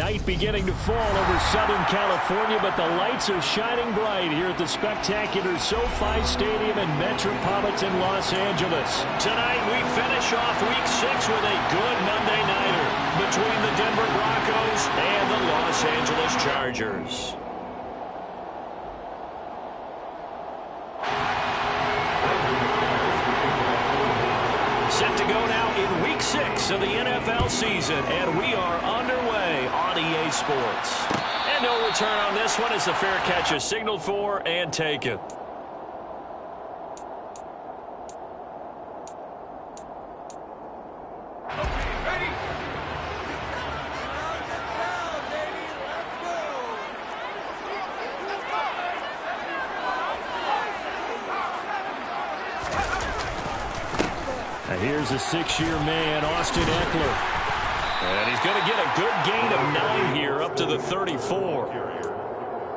Night beginning to fall over Southern California, but the lights are shining bright here at the spectacular SoFi Stadium in metropolitan Los Angeles. Tonight we finish off Week 6 with a good Monday nighter between the Denver Broncos and the Los Angeles Chargers. Set to go now in Week 6 of the NFL season, and we are underway on EA Sports. And no return on this one as the fair catch is signaled for and taken. Here's a 6-year man, Austin Eckler. And he's going to get a good gain of 9 here, up to the 34.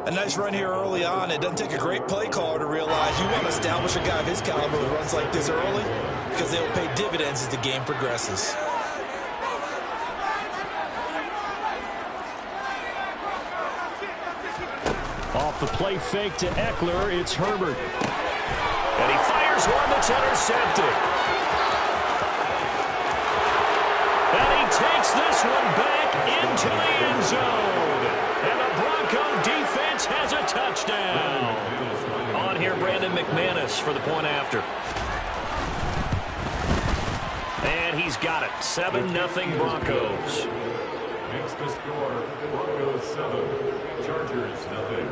A nice run here early on. It doesn't take a great play caller to realize you want to establish a guy of his caliber who runs like this early, because they'll pay dividends as the game progresses. Off the play fake to Eckler, it's Herbert. And he fires one that's intercepted. Takes this one back into the end zone. And the Bronco defense has a touchdown. On here, Brandon McManus for the point after. And he's got it. 7-0 Broncos. Makes the score Broncos 7, Chargers 0.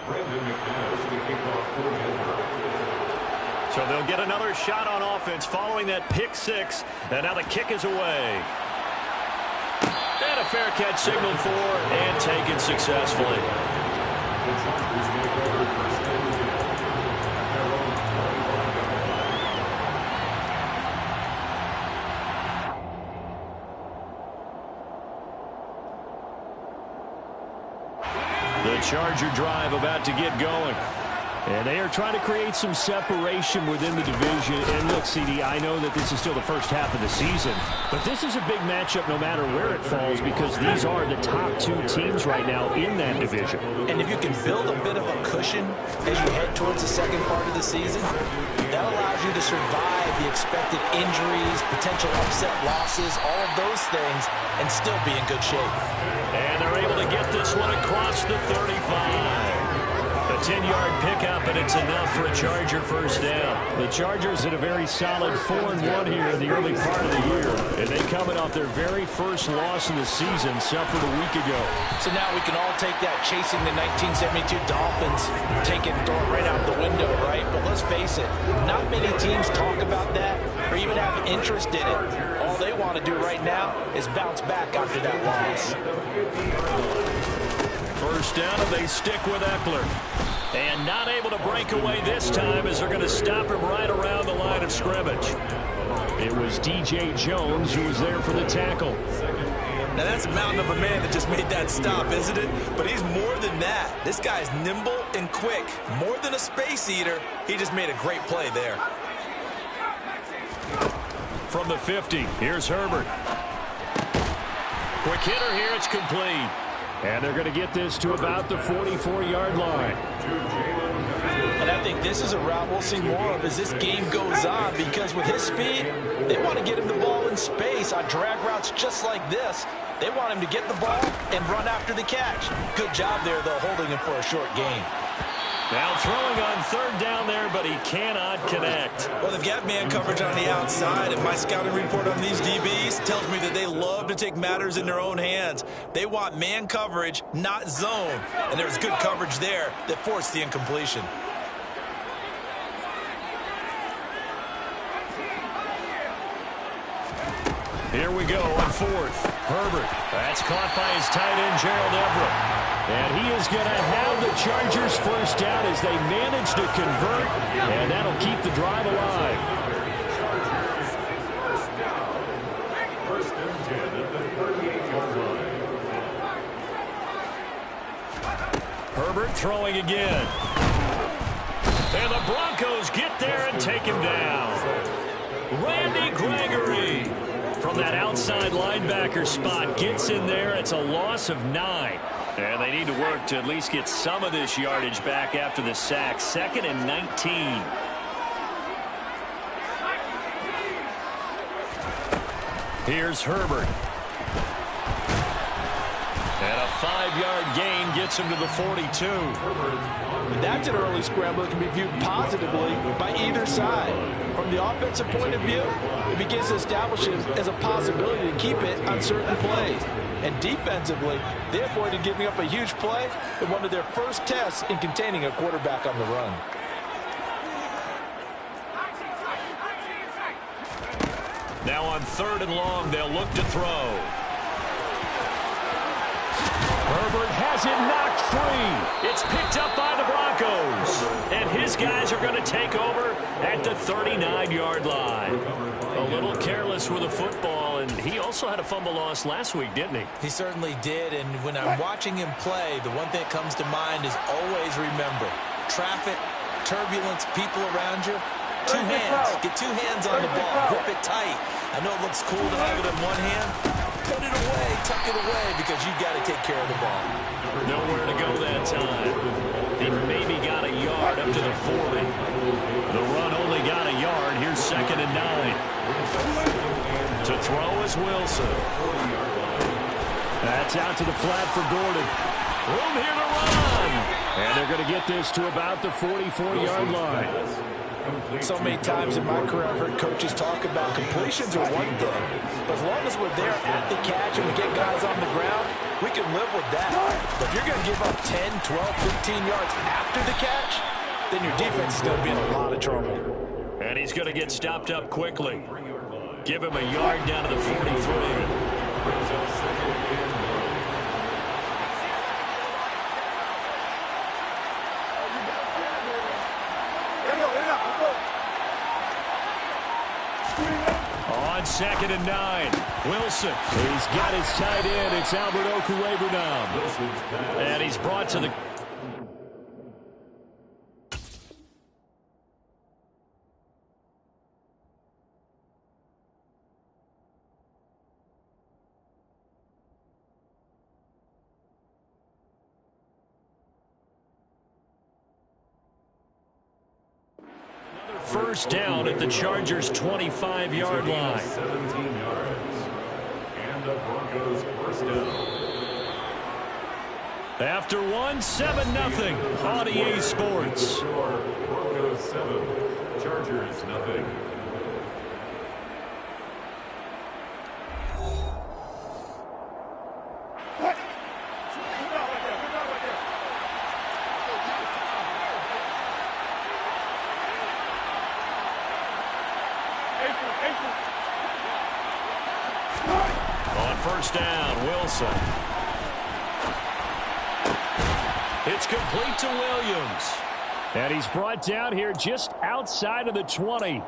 Brandon McManus to kick off for Denver. So they'll get another shot on offense following that pick 6. And now the kick is away. And a fair catch signaled for and taken successfully. The Charger drive about to get going. And they are trying to create some separation within the division. And look, CD, I know that this is still the first half of the season, but this is a big matchup no matter where it falls, because these are the top 2 teams right now in that division. And if you can build a bit of a cushion as you head towards the second part of the season, that allows you to survive the expected injuries, potential upset losses, all of those things, and still be in good shape. And they're able to get this one across the 35. A 10-yard pickup, and it's enough for a Charger first down. The Chargers at a very solid 4-1 here in the early part of the year. And they coming off their very first loss in the season, suffered a week ago. So now we can all take that chasing the 1972 Dolphins, take it and throw it right out the window, right? But let's face it, not many teams talk about that or even have interest in it. All they want to do right now is bounce back after that loss. First down, and they stick with Eckler. And not able to break away this time as they're going to stop him right around the line of scrimmage. It was DJ Jones who was there for the tackle. Now that's a mountain of a man that just made that stop, isn't it? But he's more than that. This guy's nimble and quick. More than a space eater, he just made a great play there. From the 50, here's Herbert. Quick hitter here, it's complete. And they're going to get this to about the 44-yard line. And I think this is a route we'll see more of as this game goes on, because with his speed, they want to get him the ball in space on drag routes just like this. They want him to get the ball and run after the catch. Good job there, though, holding him for a short gain. Now throwing on third down there, but he cannot connect. Well, they've got man coverage on the outside, and my scouting report on these DBs tells me that they love to take matters in their own hands. They want man coverage, not zone. And there's good coverage there that forced the incompletion. Here we go on 4th. Herbert. That's caught by his tight end, Gerald Everett. And he is going to have the Chargers first down as they manage to convert, and that'll keep the drive alive. First and 10 at the 38-yard line. Herbert throwing again. And the Broncos get there and take him down. Randy Gregory from that outside linebacker spot. Gets in there. It's a loss of 9. And they need to work to at least get some of this yardage back after the sack. 2nd and 19. Here's Herbert. And a 5-yard gain gets him to the 42. That's an early scramble that can be viewed positively by either side. From the offensive point of view, it begins to establish it as a possibility to keep it on certain plays. And defensively, they avoided giving up a huge play in one of their first tests in containing a quarterback on the run. Now on 3rd and long, they'll look to throw. Herbert has it knocked free. It's picked up by the Broncos. And his guys are going to take over at the 39-yard line. A little careless with the football, and he also had a fumble loss last week, didn't he? He certainly did, and when I'm watching him play, the one thing that comes to mind is always remember, traffic, turbulence, people around you, 2 hands. Get 2 hands on the ball. Grip it tight. I know it looks cool to have it in one hand. Put it away, tuck it away, because you've got to take care of the ball. Nowhere to go that time. He maybe got a yard up to the 40. The run only got a yard. Here's 2nd and 9. To throw is Wilson. That's out to the flat for Gordon. Room here to run. And they're going to get this to about the 44-yard line. So many times in my career, I've heard coaches talk about completions are one thing, but as long as we're there at the catch and we get guys on the ground, we can live with that. But if you're going to give up 10, 12, 15 yards after the catch, then your defense is going to be in a lot of trouble. And he's going to get stopped up quickly. Give him a yard down to the 43. On 2nd and 9, Wilson. He's got his tight end. It's Albert Okuwebunam. And he's brought to the... First down at the Chargers' 25-yard line. 17 yards. And the Broncos first down. After 7-0 on EA Sports. Broncos 7, Chargers nothing. On first down, Wilson. It's complete to Williams. And he's brought down here just outside of the 20.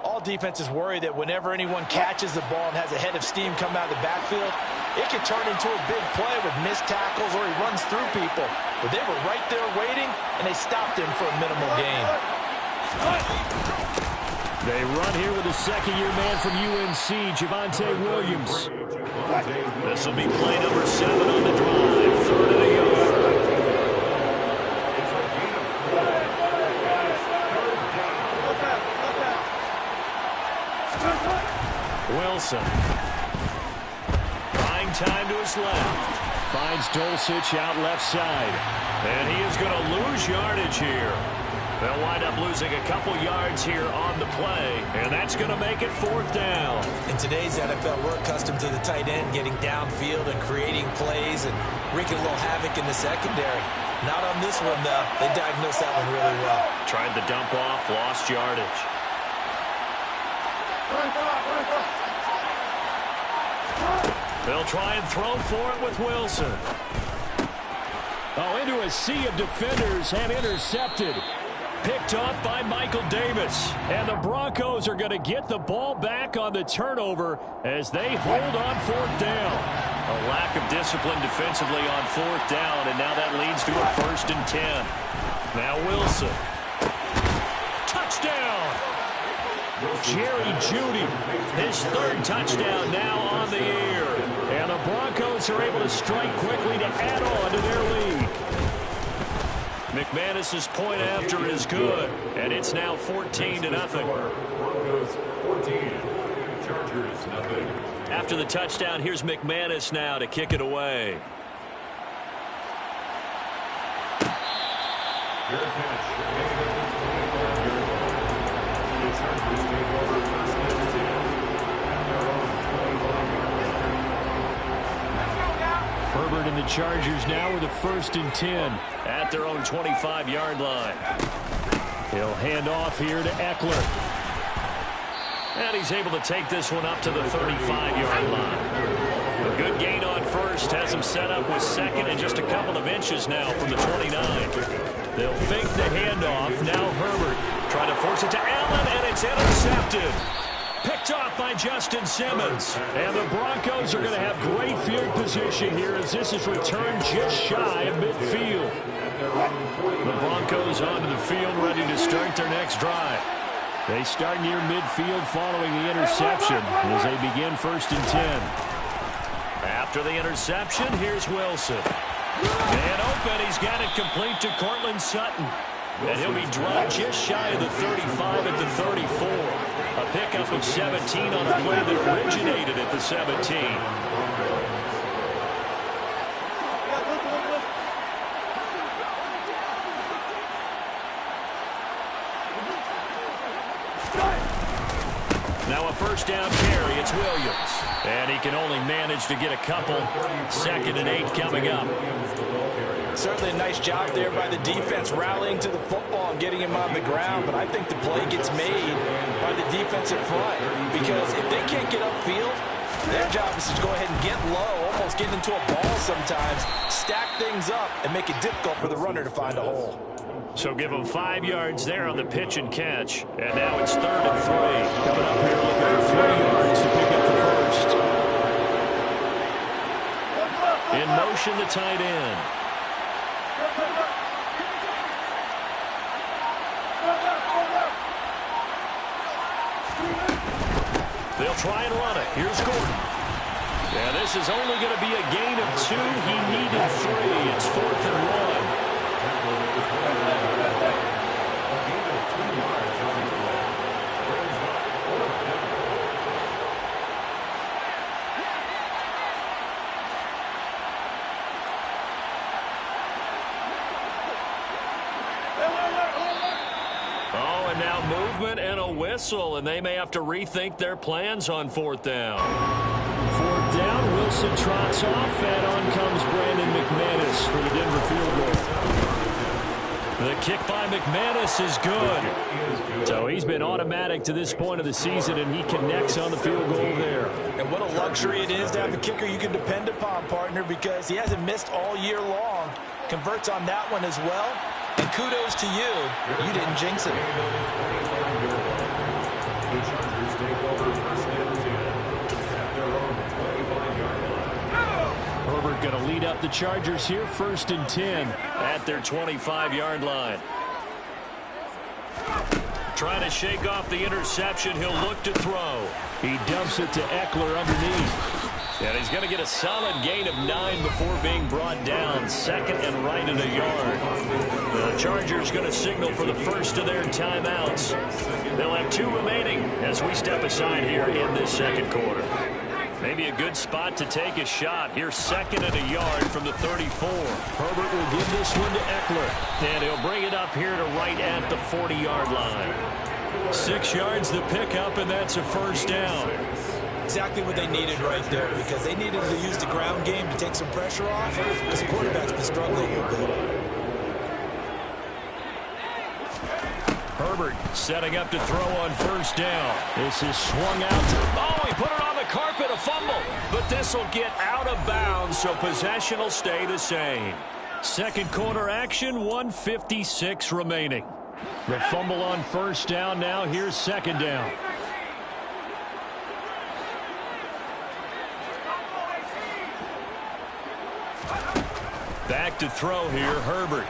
All defenses worry that whenever anyone catches the ball and has a head of steam come out of the backfield, it can turn into a big play with missed tackles or he runs through people. But they were right there waiting, and they stopped him for a minimal gain. They run here with a second-year man from UNC, Javonte Williams. This will be play number 7 on the drive. 3rd and a yard. Wilson. Buying time to his left. Finds Dulcich out left side. And he is going to lose yardage here. They'll wind up losing a couple yards here on the play, and that's going to make it 4th down. In today's NFL, we're accustomed to the tight end getting downfield and creating plays and wreaking a little havoc in the secondary. Not on this one, though. They diagnosed that one really well. Tried the dump off, lost yardage. They'll try and throw for it with Wilson. Oh, into a sea of defenders and intercepted. Picked off by Michael Davis. And the Broncos are going to get the ball back on the turnover as they hold on 4th down. A lack of discipline defensively on 4th down, and now that leads to a 1st and 10. Now Wilson. Touchdown! Jerry Jeudy, his third touchdown now on the year. And the Broncos are able to strike quickly to add on to their lead. McManus's point after is good, and it's now 14-0. Broncos 14, Chargers nothing. After the touchdown, here's McManus now to kick it away. Fair catch. The Chargers take over first and 10 at their own 25-yard line. Herbert and the Chargers now with a 1st and 10 at their own 25-yard line. He'll hand off here to Eckler. And he's able to take this one up to the 35-yard line. A good gain on first has him set up with second and just a couple of inches now from the 29. They'll fake the handoff. Now Herbert trying to force it to Allen, and it's intercepted. Picked off by Justin Simmons. And the Broncos are going to have great field position here as this is returned just shy of midfield. The Broncos onto the field ready to start their next drive. They start near midfield following the interception as they begin 1st and 10. After the interception, here's Wilson. And open, he's got it complete to Cortland Sutton. And he'll be dropped just shy of the 35 at the 34. A pickup of 17 on a play that originated at the 17. Now a 1st down carry, it's Williams. And he can only manage to get a couple. 2nd and 8 coming up. Certainly a nice job there by the defense rallying to the football and getting him on the ground. But I think the play gets made by the defensive front. Because if they can't get upfield, their job is to go ahead and get low, almost get into a ball sometimes, stack things up, and make it difficult for the runner to find a hole. So give him 5 yards there on the pitch and catch. And now it's 3rd and 3. Coming up here looking for 3 yards to pick up the first. In motion, the tight end. They'll try and run it. Here's Gordon. And this is only going to be a gain of 2. He needed 3. It's 4th and 1. And a whistle, and they may have to rethink their plans on 4th down. 4th down, Wilson trots off, and on comes Brandon McManus for the Denver field goal. The kick by McManus is good. So he's been automatic to this point of the season, and he connects on the field goal there. And what a luxury it is to have a kicker you can depend upon, partner, because he hasn't missed all year long. Converts on that one as well. And kudos to you. You didn't jinx it. The Chargers take over 1st and 10 at their own 25-yard line. Herbert going to lead up the Chargers here, 1st and 10 at their 25-yard line. Trying to shake off the interception. He'll look to throw. He dumps it to Eckler underneath. And he's going to get a solid gain of 9 before being brought down. 2nd and right in a yard. The Chargers going to signal for the first of their timeouts. They'll have 2 remaining as we step aside here in this 2nd quarter. Maybe a good spot to take a shot. Here's 2nd and a yard from the 34. Herbert will give this one to Eckler. And he'll bring it up here to right at the 40-yard line. 6 yards the pickup, and that's a 1st down. Exactly what they needed right there, because they needed to use the ground game to take some pressure off, because the quarterback's been struggling a little bit. Herbert setting up to throw on 1st down. This is swung out to... Oh, he put it on the carpet, a fumble. But this will get out of bounds, so possession will stay the same. 2nd quarter action, 1:56 remaining. The fumble on 1st down. Now here's 2nd down. Back to throw here, Herbert.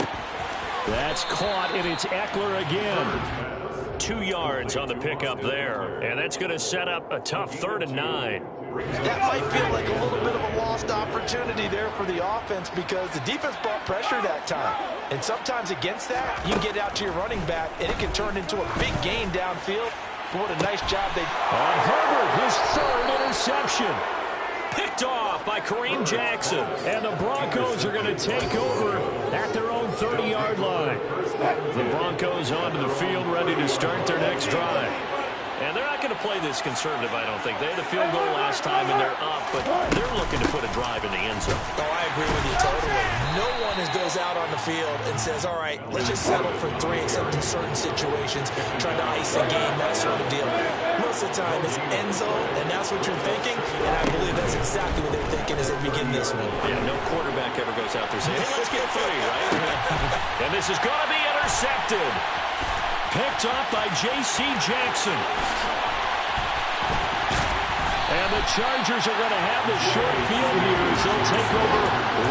That's caught, and it's Eckler again. 2 yards on the pickup there. And that's going to set up a tough 3rd and 9. That might feel like a little bit of a lost opportunity there for the offense because the defense brought pressure that time. And sometimes against that, you can get out to your running back, and it can turn into a big gain downfield. But what a nice job they... On Herbert, his 3rd interception. Picked off by Kareem Jackson. And the Broncos are going to take over at their own 30-yard line. The Broncos onto the field, ready to start their next drive. And they're not going to play this conservative, I don't think. They had a field goal last time, and they're up, but they're looking to put a drive in the end zone. Oh, I agree with you totally. No one goes out on the field and says, all right, let's just settle for 3, except in certain situations, trying to ice a game, that sort of deal. Most of the time, it's end zone, and that's what you're thinking, and I believe that's exactly what they're thinking as they begin this one. Yeah, no quarterback ever goes out there saying, hey, let's get 3, right? And this is going to be intercepted. Picked off by J.C. Jackson. And the Chargers are going to have the short field here as they'll take over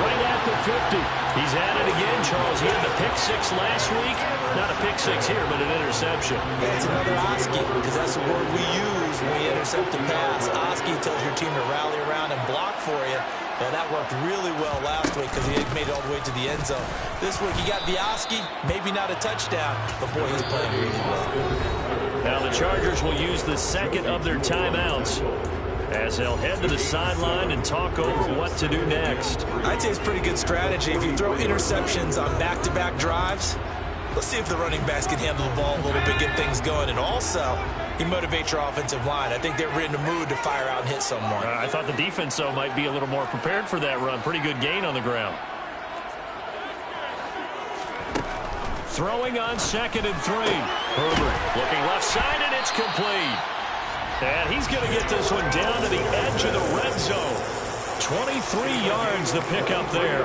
right at the 50. He's at it again, Charles. He had the pick 6 last week. Not a pick 6 here, but an interception. That's another Oski, because that's the word we use when we intercept a pass. Oski tells your team to rally around and block for you. And that worked really well last week because he had made it all the way to the end zone. This week he got the Oski, maybe not a touchdown, but boy, he's playing really well. Now the Chargers will use the 2nd of their timeouts as they'll head to the sideline and talk over what to do next. I'd say it's pretty good strategy. If you throw interceptions on back-to-back drives, let's see if the running backs can handle the ball a little bit, get things going. And also, he motivates your offensive line. I think they're in the mood to fire out and hit someone. I thought the defense, though, might be a little more prepared for that run. Pretty good gain on the ground. Throwing on 2nd and 3. Herbert looking left side, and it's complete. And he's going to get this one down to the edge of the red zone. 23 yards the pickup there.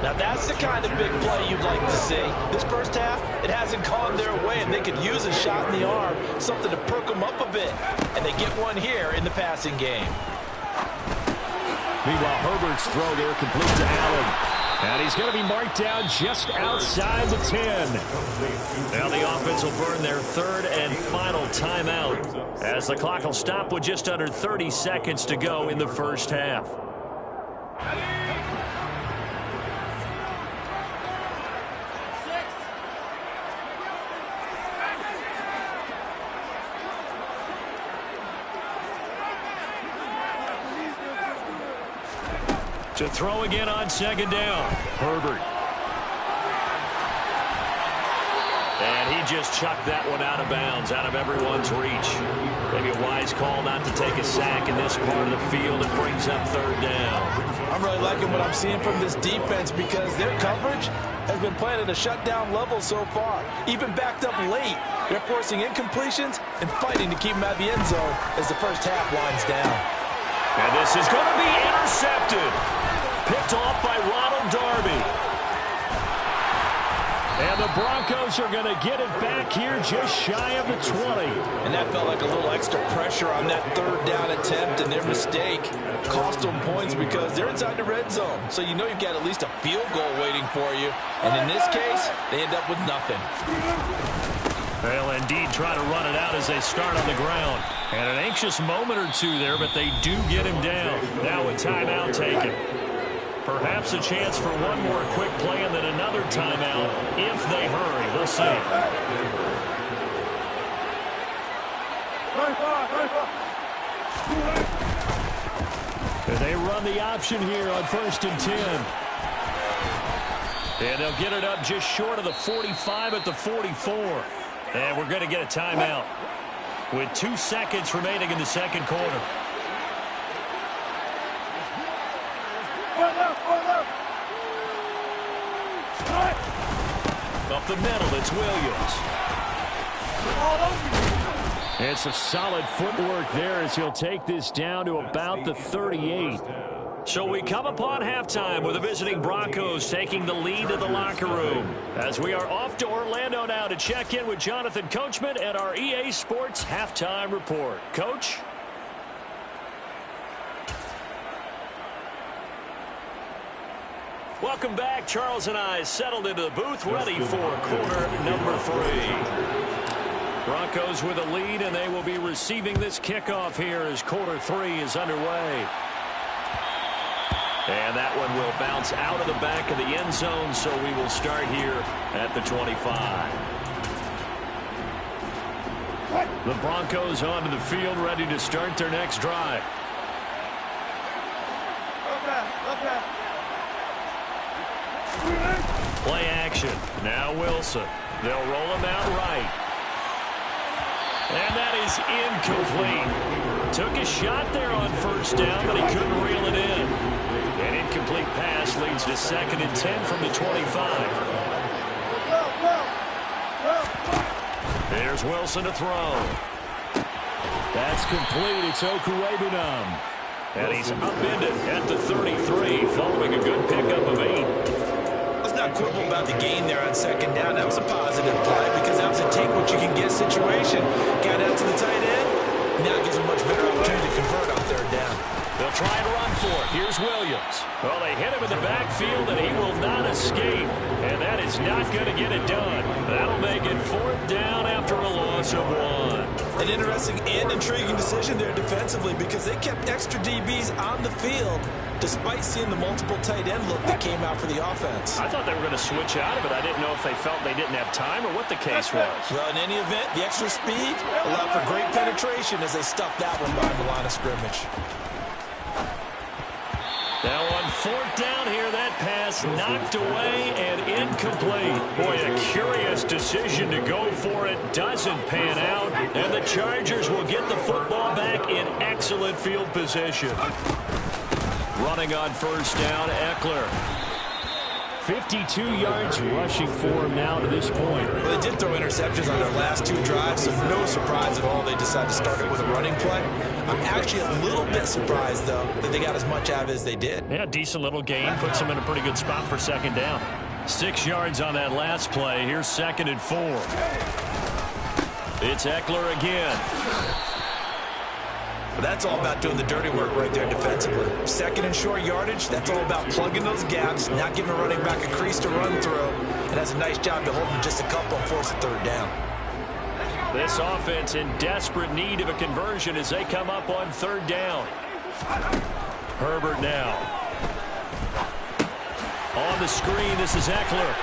Now that's the kind of big play you'd like to see. This first half, it hasn't gone their way, and they could use a shot in the arm, something to perk them up a bit. And they get one here in the passing game. Meanwhile, Herbert's throw there complete to Allen. And he's going to be marked down just outside the 10. Now the offense will burn their 3rd and final timeout as the clock will stop with just under 30 seconds to go in the first half. To throw again on 2nd down. Herbert. And he just chucked that one out of bounds, out of everyone's reach. Maybe a wise call not to take a sack in this part of the field. It brings up 3rd down. I'm really liking what I'm seeing from this defense because their coverage has been playing at a shutdown level so far. Even backed up late, they're forcing incompletions and fighting to keep them out of the end zone as the first half winds down. And this is going to be intercepted. Picked off by Ronald Darby. And the Broncos are going to get it back here just shy of the 20. And that felt like a little extra pressure on that 3rd down attempt, and their mistake cost them points because they're inside the red zone. So you know you've got at least a field goal waiting for you. And in this case, they end up with nothing. They'll indeed try to run it out as they start on the ground. And an anxious moment or two there, but they do get him down. Now a timeout taken. Perhaps a chance for one more quick play and then another timeout if they hurry. We'll see. And they run the option here on 1st and 10. And they'll get it up just short of the 45 at the 44. And we're going to get a timeout with 2 seconds remaining in the 2nd quarter. Up the middle, it's Williams. It's a solid footwork there as he'll take this down to about the 38. So we come upon halftime with the visiting Broncos taking the lead to the locker room. As we are off to Orlando now to check in with Jonathan Coachman and our EA Sports Halftime Report. Coach? Welcome back. Charles and I settled into the booth ready for quarter number 3. Broncos with a lead, and they will be receiving this kickoff here as quarter 3 is underway. And that one will bounce out of the back of the end zone, so we will start here at the 25. The Broncos onto the field, ready to start their next drive. Play action. Now Wilson. They'll roll him out right. And that is incomplete. Took a shot there on first down, but he couldn't reel it in. An incomplete pass leads to 2nd and 10 from the 25. There's Wilson to throw. That's complete. It's Okuwebunam. And he's upended at the 33 following a good pickup of 8. Let's not quibble about the gain there on 2nd down. That was a positive play because that was a take-what-you-can-get situation. Got out to the tight end. Now it gives him a much better opportunity to convert on 3rd down. They'll try and run for it. Here's Williams. Well, they hit him in the backfield, and he will not escape. And that is not going to get it done. That'll make it 4th down after a loss of 1. An interesting and intriguing decision there defensively because they kept extra DBs on the field despite seeing the multiple tight end look that came out for the offense. I thought they were going to switch out of it. I didn't know if they felt they didn't have time or what the case was. Well, in any event, the extra speed allowed for great penetration as they stuffed that one behind the line of scrimmage. Now on 4th down here, that pass knocked away and incomplete. Boy, a curious decision to go for it. Doesn't pan out, and the Chargers will get the football back in excellent field position. Running on 1st down, Eckler. 52 yards rushing for him now to this point. Well, they did throw interceptions on their last 2 drives, so no surprise at all they decided to start it with a running play. I'm actually a little bit surprised, though, that they got as much out of it as they did. Yeah, decent little gain. Puts them in a pretty good spot for 2nd down. 6 yards on that last play. Here's 2nd and 4. It's Eckler again. But that's all about doing the dirty work right there defensively. 2nd and short yardage, that's all about plugging those gaps, not giving a running back a crease to run through, and has a nice job to hold him just a couple and force a 3rd down. This offense in desperate need of a conversion as they come up on 3rd down. Herbert now. On the screen, this is Eckler.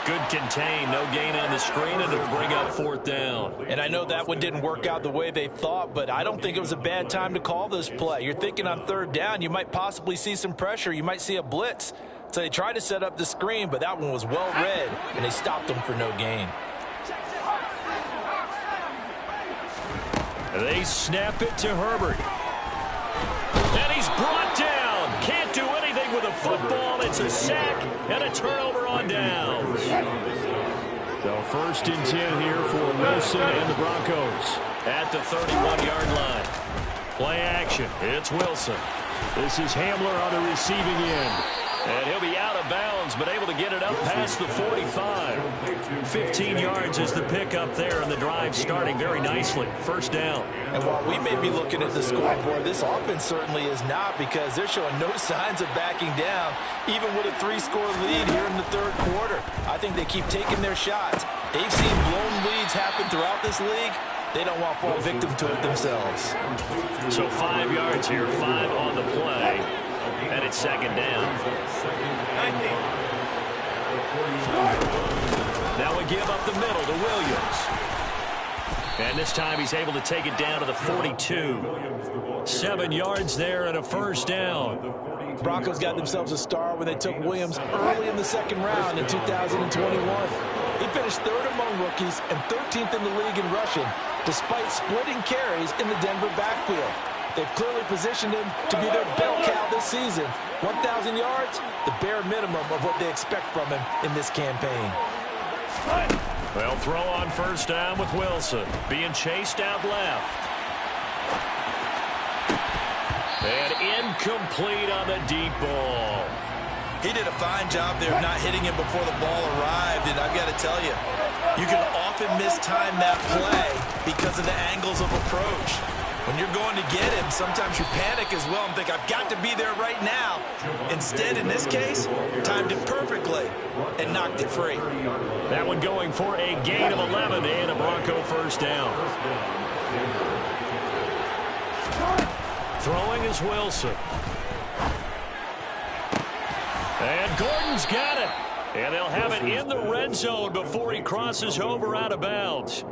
Good contain, no gain on the screen, and it'll bring up 4th down. And I know that one didn't work out the way they thought, but I don't think it was a bad time to call this play. You're thinking on 3rd down, you might possibly see some pressure. You might see a blitz. So they tried to set up the screen, but that one was well read, and they stopped them for no gain. They snap it to Herbert. And he's brought down. Can't do anything with a football. It's a sack and a turnover on downs. So 1st and 10 here for Wilson and the Broncos at the 31-yard line. Play action. It's Wilson. This is Hamler on the receiving end. And he'll be out of bounds, but able to get it up past the 45. 15 yards is the pickup there, and the drive starting very nicely. 1st down. And while we may be looking at the scoreboard, this offense certainly is not, because they're showing no signs of backing down, even with a 3-score lead here in the 3rd quarter. I think they keep taking their shots. They've seen blown leads happen throughout this league. They don't want to fall victim to it themselves. So 5 yards here, 5 on the play. And it's 2nd down. Now we give up the middle to Williams. And this time he's able to take it down to the 42. 7 yards there and a 1st down. Broncos got themselves a star when they took Williams early in the 2nd round in 2021. He finished 3rd among rookies and 13th in the league in rushing, despite splitting carries in the Denver backfield. They've clearly positioned him to be their bell cow this season. 1,000 yards, the bare minimum of what they expect from him in this campaign. Well, throw on 1st down with Wilson. Being chased out left. And incomplete on the deep ball. He did a fine job there of not hitting him before the ball arrived, and I've got to tell you, you can often mistime that play because of the angles of approach. When you're going to get him, sometimes you panic as well and think, I've got to be there right now. Instead, in this case, timed it perfectly and knocked it free. That one going for a gain of 11 and a Bronco first down. Throwing is Wilson. And Gordon's got it. And they'll have it in the red zone before he crosses over out of bounds.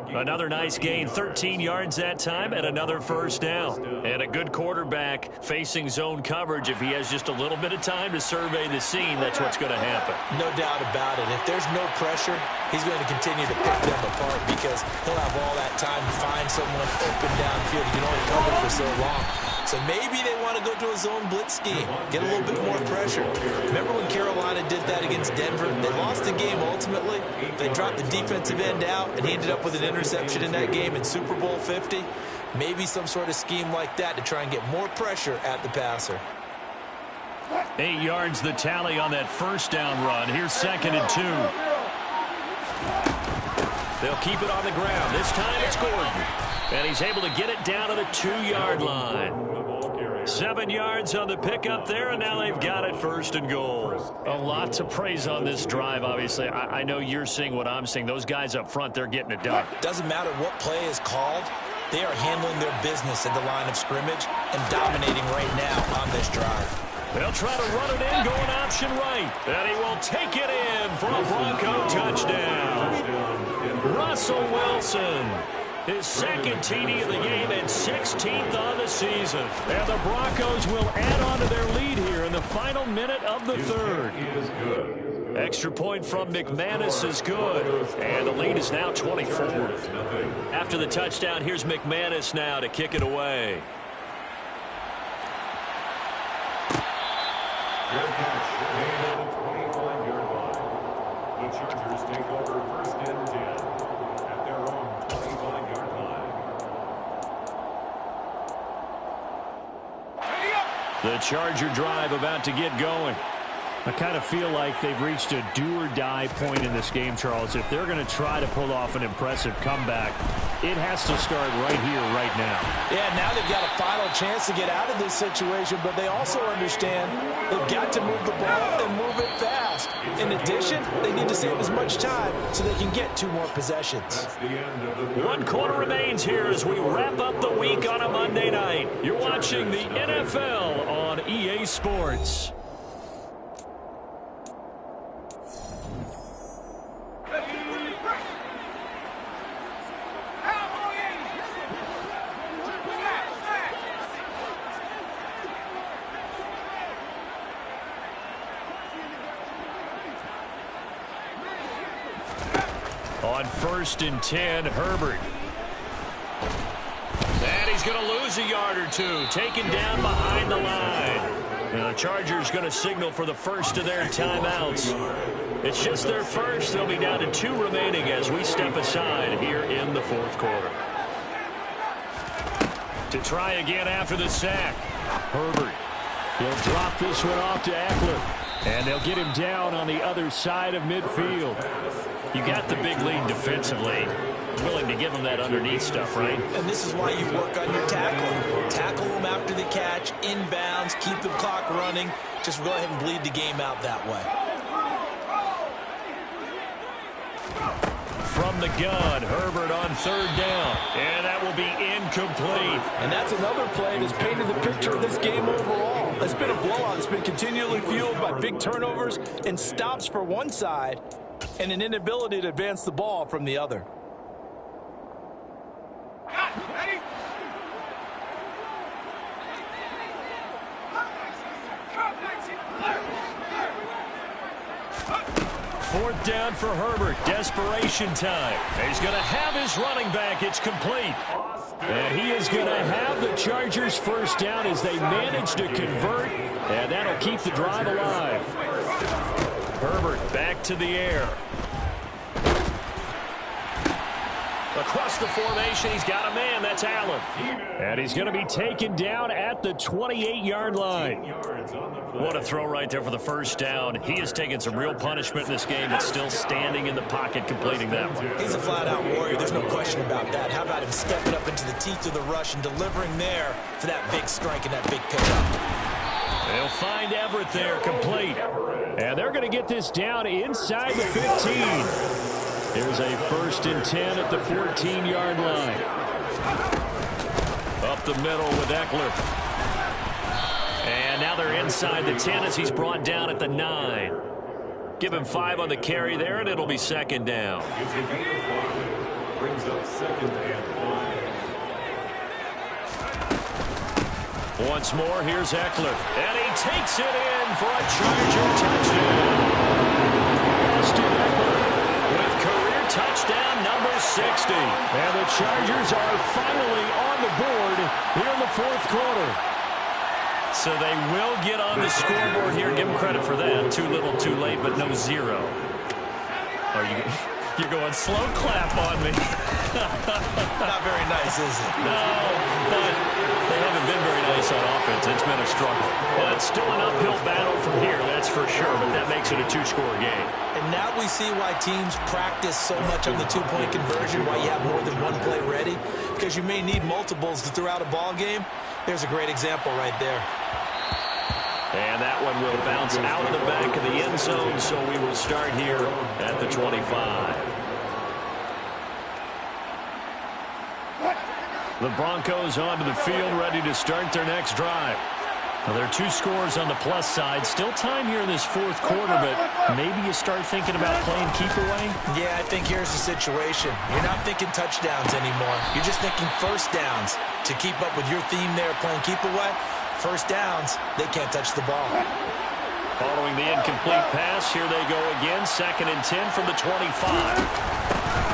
Another nice gain, 13 yards that time, and another first down. And a good quarterback facing zone coverage. If he has just a little bit of time to survey the scene, that's what's going to happen. No doubt about it. If there's no pressure, he's going to continue to pick them apart because he'll have all that time to find someone open downfield. He can only cover for so long. So maybe they want to go to a zone blitz scheme, get a little bit more pressure. Remember when Carolina did that against Denver? They lost the game ultimately. They dropped the defensive end out, and he ended up with an interception in that game in Super Bowl 50. Maybe some sort of scheme like that to try and get more pressure at the passer. 8 yards the tally on that first down run. Here's 2nd and 2. They'll keep it on the ground. This time it's Gordon. And he's able to get it down to the 2-yard line. 7 yards on the pickup there, and now they've got it 1st and goal. A lot to praise on this drive, obviously. I know you're seeing what I'm seeing. Those guys up front, they're getting it done. Doesn't matter what play is called. They are handling their business at the line of scrimmage and dominating right now on this drive. They'll try to run it in, going option right. And he will take it in for a Bronco touchdown. Russell Wilson. His 2nd TD of the game and 16th on the season. And the Broncos will add on to their lead here in the final minute of the 3rd. Extra point from McManus is good. And the lead is now 24. After the touchdown, here's McManus now to kick it away. Good catch. Made on the 25-yard line. The Chargers take over 1st and 10 at their own 25-yard line. The Charger drive about to get going. I kind of feel like they've reached a do-or-die point in this game, Charles. If they're going to try to pull off an impressive comeback, it has to start right here, right now. Yeah, now they've got a final chance to get out of this situation, but they also understand they've got to move the ball and move it fast. In addition, they need to save as much time so they can get 2 more possessions. 1 quarter remains here as we wrap up the week on a Monday night. You're watching the NFL on EA Sports. On 1st and 10, Herbert. And he's going to lose a yard or 2, taken down behind the line. And the Chargers going to signal for the first of their timeouts. It's just their first. They'll be down to 2 remaining as we step aside here in the 4th quarter. To try again after the sack. Herbert. He'll drop this one off to Eckler. And they'll get him down on the other side of midfield. You got the big lead defensively. Willing to give him that underneath stuff, right? And this is why you work on your tackling. Tackle them after the catch, inbounds, keep the clock running. Just go ahead and bleed the game out that way. From the gun, Herbert on 3rd down. And that will be incomplete. And that's another play that's painted the picture of this game overall. It's been a blowout. It's been continually fueled by big turnovers and stops for one side and an inability to advance the ball from the other. Ready? 4th down for Herbert. Desperation time. He's going to have his running back. It's complete. And he is going to have the Chargers first down as they manage to convert. And that'll keep the drive alive. Herbert back to the air. Across the formation, he's got a man. That's Allen. And he's going to be taken down at the 28-yard line. What a throw right there for the first down. He has taken some real punishment in this game, but still standing in the pocket, completing that one. He's a flat-out warrior. There's no question about that. How about him stepping up into the teeth of the rush and delivering there for that big strike and that big pickup? They'll find Everett there, complete. And they're going to get this down inside the 15. Here's a 1st and 10 at the 14-yard line. Up the middle with Eckler. And now they're inside the 10 as he's brought down at the 9. Give him 5 on the carry there, and it'll be 2nd down. Brings up 2nd and 5. Once more, here's Eckler. And he takes it in for a Charger touchdown. Austin Eckler with career touchdown number 60. And the Chargers are finally on the board here in the 4th quarter. So they will get on the scoreboard here. Give them credit for that. Too little, too late, but no 0. You're going slow clap on me. Not very nice, is it? No, but they haven't been very nice on offense. It's been a struggle. But still an uphill battle from here, that's for sure. But that makes it a 2-score game. And now we see why teams practice so much on the 2-point conversion, why you have more than one play ready, because you may need multiples to throw out a ball game. There's a great example right there. And that one will bounce out of the back of the end zone, so we will start here at the 25. The Broncos onto the field, ready to start their next drive. Well, there are 2 scores on the plus side. Still time here in this 4th quarter, but maybe you start thinking about playing keep away? Yeah, I think here's the situation. You're not thinking touchdowns anymore. You're just thinking first downs. To keep up with your theme there, playing keep away, first downs, they can't touch the ball. Following the incomplete pass, here they go again. 2nd and 10 from the 25.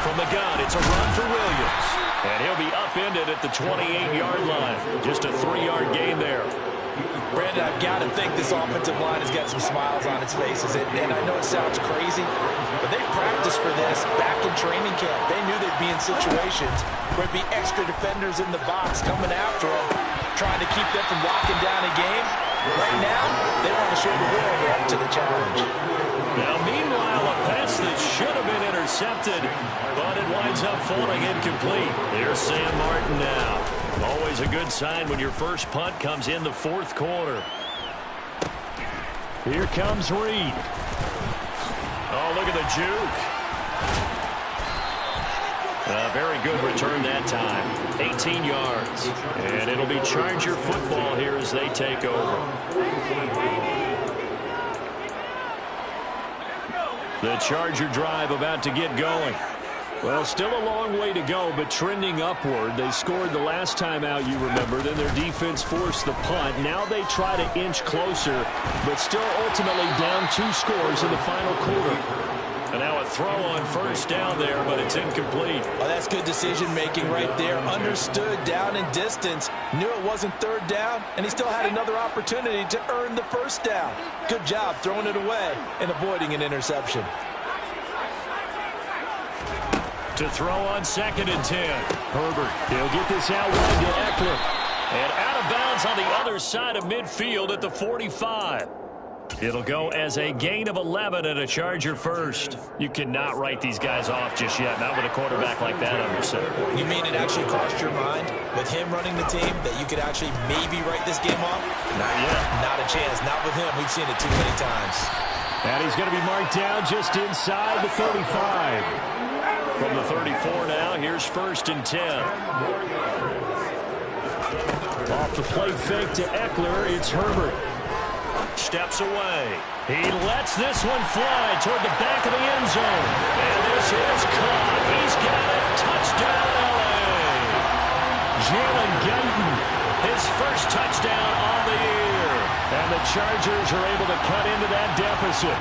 From the gun, it's a run for Williams. And he'll be upended at the 28-yard line. Just a 3-yard gain there. Brandon, I've got to think this offensive line has got some smiles on its faces. And I know it sounds crazy, but they practiced for this back in training camp. They knew they'd be in situations where there'd be extra defenders in the box coming after them, trying to keep them from locking down a game. Right now, they want to show the world they're up to the challenge. Now, meanwhile, a pass that should have been intercepted, but it winds up falling incomplete. Here's Sam Martin now. Always a good sign when your first punt comes in the 4th quarter. Here comes Reed. Oh, look at the juke. A very good return that time. 18 yards. And it'll be Charger football here as they take over. The Charger drive about to get going. Well, still a long way to go, but trending upward. They scored the last time out, you remember. Then their defense forced the punt. Now they try to inch closer, but still ultimately down 2 scores in the final quarter. And now a throw on first down there, but it's incomplete. Oh, that's good decision-making right there. Understood down and distance. Knew it wasn't 3rd down, and he still had another opportunity to earn the first down. Good job throwing it away and avoiding an interception. To throw on 2nd and 10. Herbert, he'll get this out wide to Eckler. And out of bounds on the other side of midfield at the 45. It'll go as a gain of 11 and a Charger first. You cannot write these guys off just yet, not with a quarterback like that under center. You mean it actually crossed your mind with him running the team that you could actually maybe write this game off? Not yet. Not a chance. Not with him. We've seen it too many times. And he's going to be marked down just inside the 35. From the 34 now, here's 1st and 10. Off the play fake to Eckler, it's Herbert. Steps away. He lets this one fly toward the back of the end zone. And this is caught. He's got it. Touchdown, LA. Jalen Guyton, his first touchdown on the year. And the Chargers are able to cut into that deficit.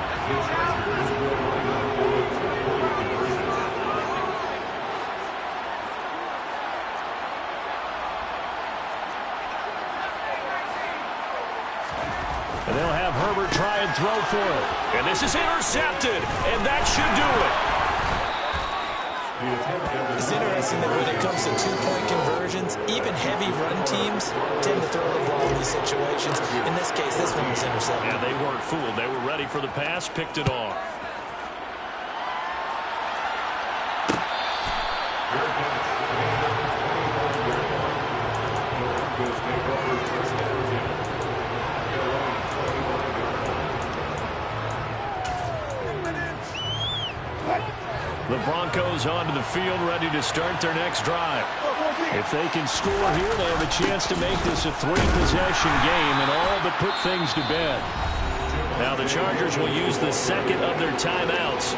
And they'll have Herbert try and throw for it. And this is intercepted. And that should do it. It's interesting that when it comes to two-point conversions, even heavy run teams tend to throw the ball in these situations. In this case, this one was intercepted. Yeah, they weren't fooled. They were ready for the pass, picked it off. The Broncos onto the field, ready to start their next drive. If they can score here, they have a chance to make this a three-possession game and all but put things to bed. Now the Chargers will use the second of their timeouts.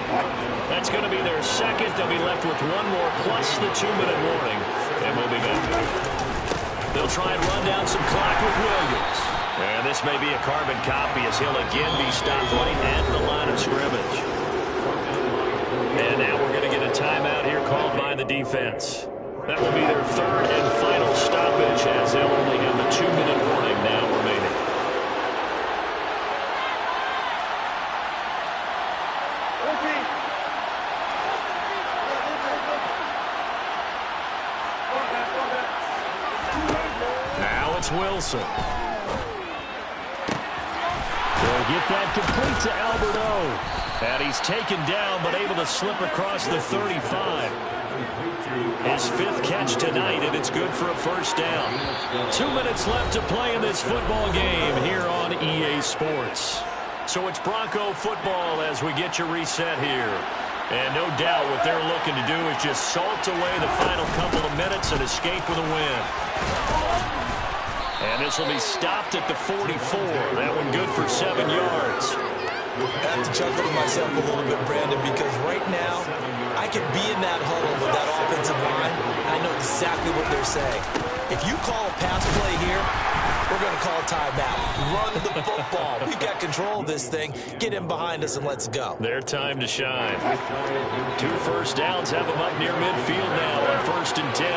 That's going to be their second. They'll be left with one more plus the 2-minute warning, and we'll be back. They'll try and run down some clock with Williams. And this may be a carbon copy as he'll again be stopped right at the line of scrimmage. And now we're going to get a timeout here called by the defense. That will be their third and final stoppage as they'll only have a 2-minute warning now remaining. Now it's Wilson. They'll get that complete to Alberto. And he's taken down, but able to slip across the 35. His fifth catch tonight, and it's good for a first down. 2 minutes left to play in this football game here on EA Sports. So it's Bronco football as we get you reset here. And no doubt what they're looking to do is just salt away the final couple of minutes and escape with a win. And this will be stopped at the 44. That one good for 7 yards. I have to chuckle to myself a little bit, Brandon, because right now I could be in that huddle with that offensive line. I know exactly what they're saying. If you call a pass play here, we're going to call a timeout. Run the football. We've got control of this thing. Get in behind us and let's go. Their time to shine. 2 first downs have them up near midfield now on 1st and 10.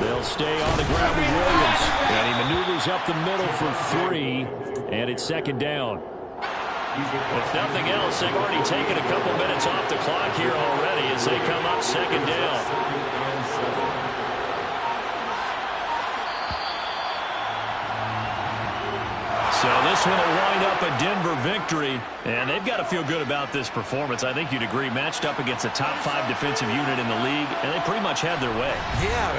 They'll stay on the ground with Williams. And he maneuvers up the middle for 3. And it's 2nd down. If nothing else, they've already taken a couple minutes off the clock here already as they come up 2nd down. So this one will wind up a Denver victory. And they've got to feel good about this performance. I think you'd agree, matched up against a top 5 defensive unit in the league, and they pretty much had their way. Yeah.